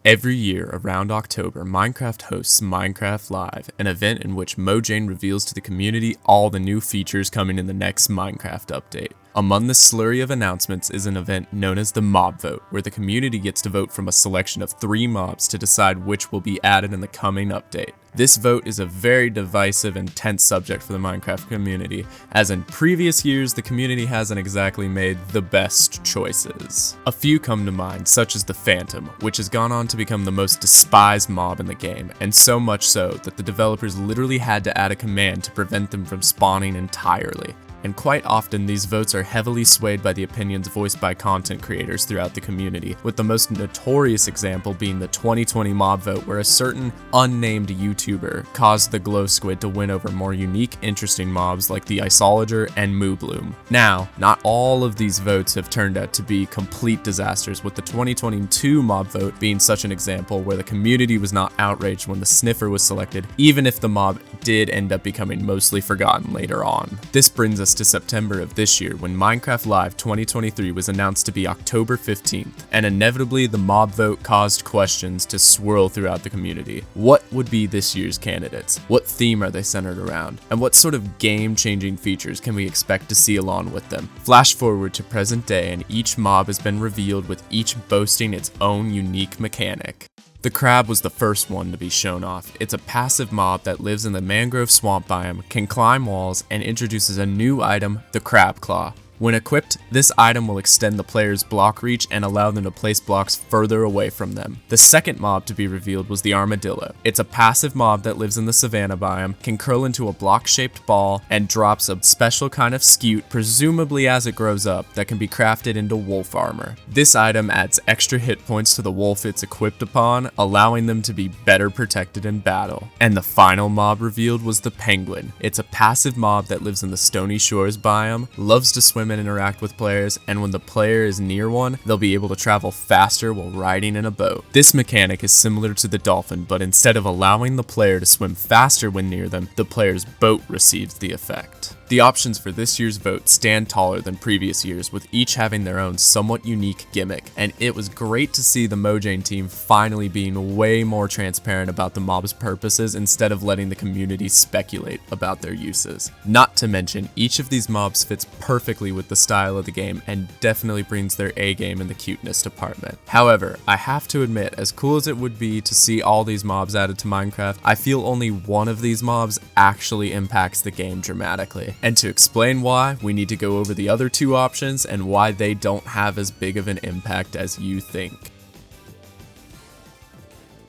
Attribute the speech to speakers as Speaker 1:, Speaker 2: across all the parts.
Speaker 1: Every year around October, Minecraft hosts Minecraft Live, an event in which Mojang reveals to the community all the new features coming in the next Minecraft update. Among the slurry of announcements is an event known as the Mob Vote, where the community gets to vote from a selection of 3 mobs to decide which will be added in the coming update. This vote is a very divisive and tense subject for the Minecraft community, as in previous years the community hasn't exactly made the best choices. A few come to mind, such as the Phantom, which has gone on to become the most despised mob in the game, and so much so that the developers literally had to add a command to prevent them from spawning entirely. And quite often these votes are heavily swayed by the opinions voiced by content creators throughout the community, with the most notorious example being the 2020 mob vote, where a certain unnamed YouTuber caused the glow squid to win over more unique, interesting mobs like the Isolager and Moo Bloom. Now, not all of these votes have turned out to be complete disasters, with the 2022 mob vote being such an example where the community was not outraged when the sniffer was selected, even if the mob did end up becoming mostly forgotten later on. This brings us to September of this year, when Minecraft Live 2023 was announced to be October 15th, and inevitably the mob vote caused questions to swirl throughout the community. What would be this year's candidates? What theme are they centered around? And what sort of game-changing features can we expect to see along with them? Flash forward to present day, and each mob has been revealed, with each boasting its own unique mechanic. The crab was the first one to be shown off. It's a passive mob that lives in the mangrove swamp biome, can climb walls, and introduces a new item, the crab claw. When equipped, this item will extend the player's block reach and allow them to place blocks further away from them. The second mob to be revealed was the armadillo. It's a passive mob that lives in the savanna biome, can curl into a block-shaped ball, and drops a special kind of scute, presumably as it grows up, that can be crafted into wolf armor. This item adds extra hit points to the wolf it's equipped upon, allowing them to be better protected in battle. And the final mob revealed was the penguin. It's a passive mob that lives in the stony shores biome, loves to swim and interact with players, and when the player is near one, they'll be able to travel faster while riding in a boat. This mechanic is similar to the dolphin, but instead of allowing the player to swim faster when near them, the player's boat receives the effect. The options for this year's vote stand taller than previous years, with each having their own somewhat unique gimmick, and it was great to see the Mojang team finally being way more transparent about the mob's purposes instead of letting the community speculate about their uses. Not to mention, each of these mobs fits perfectly with the style of the game and definitely brings their A game in the cuteness department. However, I have to admit, as cool as it would be to see all these mobs added to Minecraft, I feel only one of these mobs actually impacts the game dramatically. And to explain why, we need to go over the other 2 options and why they don't have as big of an impact as you think.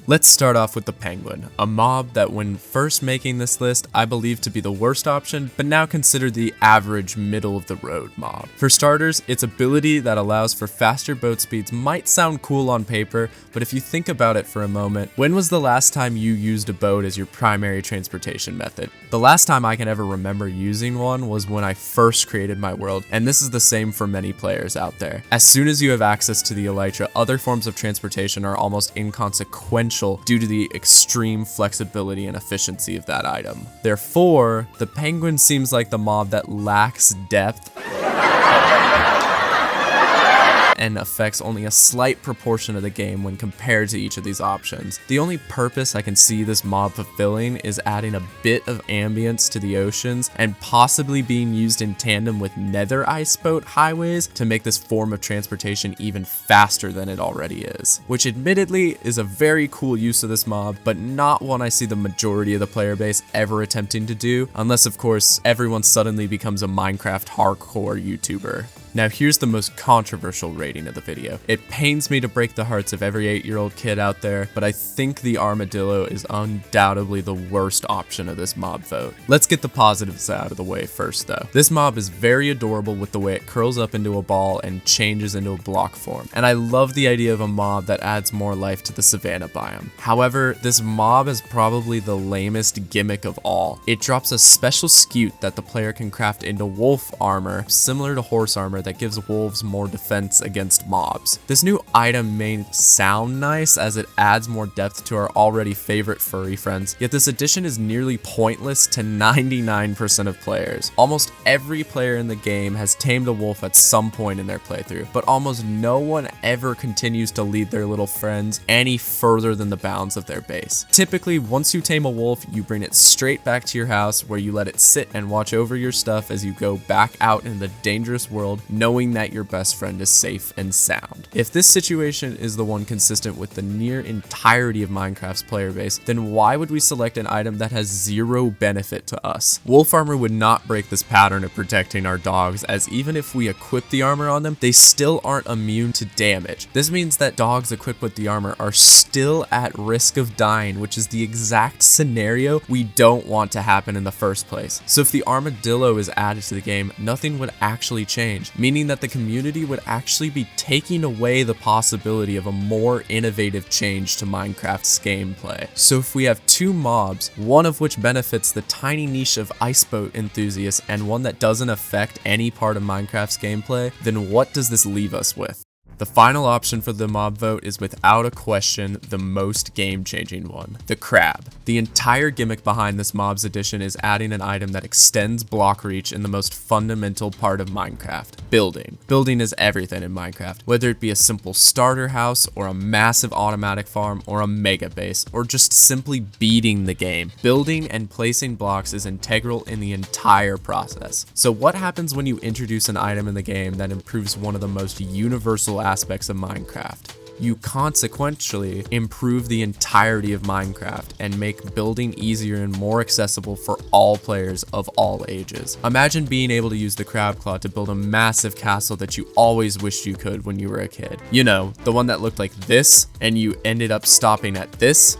Speaker 1: Let's start off with the penguin, a mob that when first making this list I believed to be the worst option, but now considered the average middle of the road mob. For starters, its ability that allows for faster boat speeds might sound cool on paper, but if you think about it for a moment, when was the last time you used a boat as your primary transportation method? The last time I can ever remember using one was when I first created my world, and this is the same for many players out there. As soon as you have access to the elytra, other forms of transportation are almost inconsequential due to the extreme flexibility and efficiency of that item. Therefore, the penguin seems like the mob that lacks depth and affects only a slight proportion of the game when compared to each of these options. The only purpose I can see this mob fulfilling is adding a bit of ambience to the oceans and possibly being used in tandem with nether ice boat highways to make this form of transportation even faster than it already is. Which admittedly is a very cool use of this mob, but not one I see the majority of the player base ever attempting to do, unless of course everyone suddenly becomes a Minecraft hardcore YouTuber. Now here's the most controversial rating of the video. It pains me to break the hearts of every 8-year-old kid out there, but I think the armadillo is undoubtedly the worst option of this mob vote. Let's get the positives out of the way first though. This mob is very adorable with the way it curls up into a ball and changes into a block form, and I love the idea of a mob that adds more life to the savanna biome. However, this mob is probably the lamest gimmick of all. It drops a special scute that the player can craft into wolf armor, similar to horse armor, armor that gives wolves more defense against mobs. This new item may sound nice as it adds more depth to our already favorite furry friends, yet this addition is nearly pointless to 99% of players. Almost every player in the game has tamed a wolf at some point in their playthrough, but almost no one ever continues to lead their little friends any further than the bounds of their base. Typically, once you tame a wolf, you bring it straight back to your house where you let it sit and watch over your stuff as you go back out in the dangerous world, knowing that your best friend is safe and sound. If this situation is the one consistent with the near entirety of Minecraft's player base, then why would we select an item that has zero benefit to us? Wolf armor would not break this pattern of protecting our dogs, as even if we equip the armor on them, they still aren't immune to damage. This means that dogs equipped with the armor are still at risk of dying, which is the exact scenario we don't want to happen in the first place. So if the armadillo is added to the game, nothing would actually change, meaning that the community would actually be taking away the possibility of a more innovative change to Minecraft's gameplay. So if we have two mobs, one of which benefits the tiny niche of iceboat enthusiasts and one that doesn't affect any part of Minecraft's gameplay, then what does this leave us with? The final option for the mob vote is without a question the most game-changing one, the crab. The entire gimmick behind this mob's addition is adding an item that extends block reach in the most fundamental part of Minecraft, building. Building is everything in Minecraft, whether it be a simple starter house or a massive automatic farm or a mega base or just simply beating the game. Building and placing blocks is integral in the entire process. So what happens when you introduce an item in the game that improves one of the most universal aspects of Minecraft? You consequentially improve the entirety of Minecraft and make building easier and more accessible for all players of all ages. Imagine being able to use the crab claw to build a massive castle that you always wished you could when you were a kid. You know, the one that looked like this and you ended up stopping at this,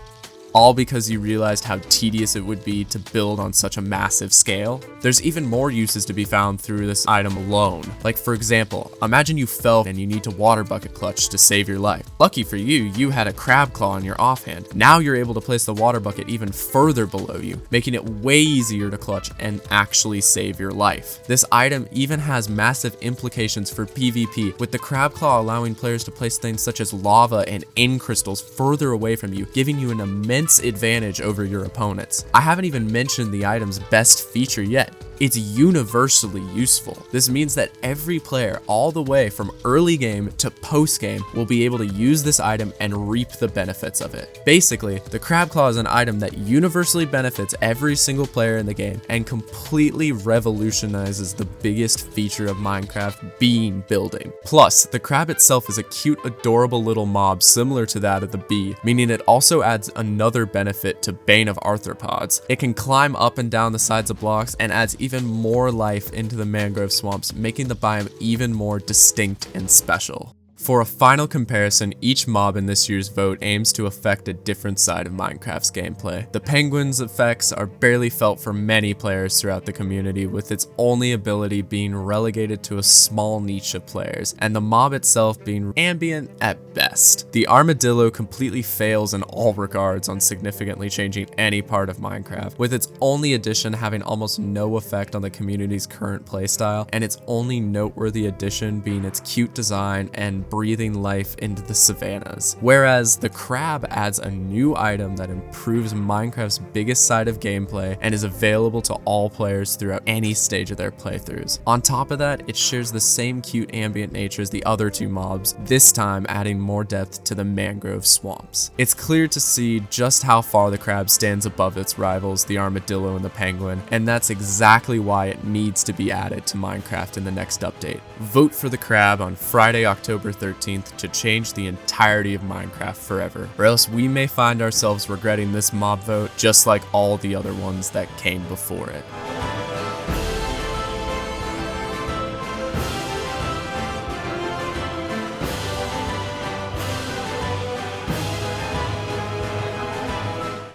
Speaker 1: all because you realized how tedious it would be to build on such a massive scale. There's even more uses to be found through this item alone. Like for example, imagine you fell and you need to water bucket clutch to save your life. Lucky for you, you had a crab claw in your offhand. Now you're able to place the water bucket even further below you, making it way easier to clutch and actually save your life. This item even has massive implications for PvP, with the crab claw allowing players to place things such as lava and end crystals further away from you, giving you an immense advantage over your opponents. I haven't even mentioned the item's best feature yet. It's universally useful. This means that every player all the way from early game to post game will be able to use this item and reap the benefits of it. Basically, the crab claw is an item that universally benefits every single player in the game and completely revolutionizes the biggest feature of Minecraft, being building. Plus, the crab itself is a cute, adorable little mob similar to that of the bee, meaning it also adds another benefit to Bane of Arthropods. It can climb up and down the sides of blocks and adds even more life into the mangrove swamps, making the biome even more distinct and special. For a final comparison, each mob in this year's vote aims to affect a different side of Minecraft's gameplay. The penguin's effects are barely felt for many players throughout the community, with its only ability being relegated to a small niche of players, and the mob itself being ambient at best. The armadillo completely fails in all regards on significantly changing any part of Minecraft, with its only addition having almost no effect on the community's current playstyle, and its only noteworthy addition being its cute design and breathing life into the savannas. Whereas the crab adds a new item that improves Minecraft's biggest side of gameplay and is available to all players throughout any stage of their playthroughs. On top of that, it shares the same cute ambient nature as the other two mobs, this time adding more depth to the mangrove swamps. It's clear to see just how far the crab stands above its rivals, the armadillo and the penguin, and that's exactly why it needs to be added to Minecraft in the next update. Vote for the crab on Friday, October 13th to change the entirety of Minecraft forever, or else we may find ourselves regretting this mob vote just like all the other ones that came before it.